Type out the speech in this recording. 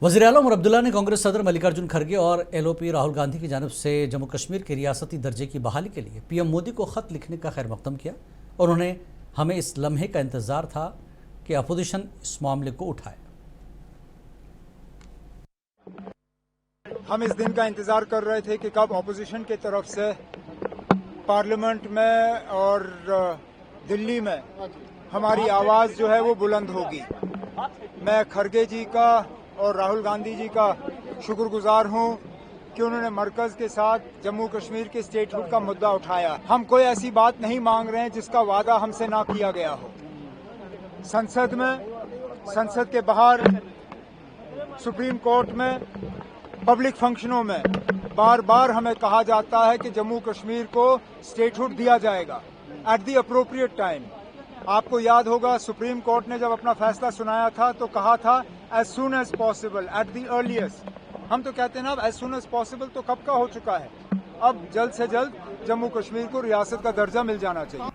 वज़ीर आलम उमर अब्दुल्ला ने कांग्रेस सदर मल्लिकार्जुन खड़गे और एलओपी राहुल गांधी की जानिब से जम्मू कश्मीर के रियासती दर्जे की बहाली के लिए पीएम मोदी को ख़त लिखने का खैर मकदम किया और उन्हें हमें इस लम्हे का इंतज़ार था कि अपोजिशन इस मामले को उठाए। हम इस दिन का इंतज़ार कर रहे थे कि कब अपोजिशन की तरफ से पार्लियामेंट में और दिल्ली में हमारी आवाज़ जो है वो बुलंद होगी। मैं खड़गे जी का और राहुल गांधी जी का शुक्रगुजार हूं कि उन्होंने मरकज़ के साथ जम्मू कश्मीर के स्टेटहुड का मुद्दा उठाया। हम कोई ऐसी बात नहीं मांग रहे हैं जिसका वादा हमसे ना किया गया हो। संसद में, संसद के बाहर, सुप्रीम कोर्ट में, पब्लिक फंक्शनों में बार बार हमें कहा जाता है कि जम्मू कश्मीर को स्टेटहुड दिया जाएगा एट द अप्रोप्रिएट टाइम। आपको याद होगा सुप्रीम कोर्ट ने जब अपना फैसला सुनाया था तो कहा था as soon as possible, at the earliest. हम तो कहते हैं ना अब एज सून एज पॉसिबल तो कब का हो चुका है। अब जल्द से जल्द जम्मू कश्मीर को रियासत का दर्जा मिल जाना चाहिए।